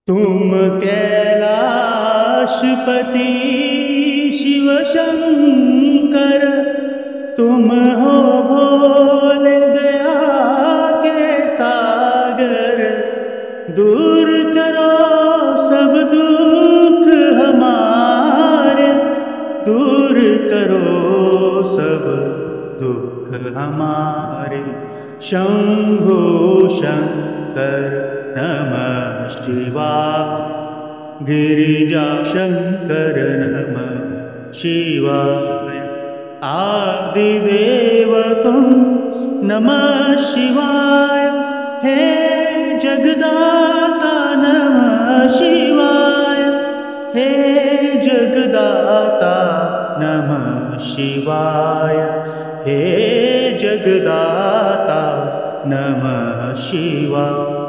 तुम कैलाशपति शिव शंकर, तुम हो भोले दया के सागर। दूर करो सब दुख हमारे, दूर करो सब दुख हमारे। शंभो शंकर नमः शिवाय, गिरिजा शंकर नमः शिवाय। आदिदेव तुम नमः शिवाय, हे जगदाता नमः शिवाय, हे जगदाता नमः शिवाय, हे जगदाता नमः शिवाय।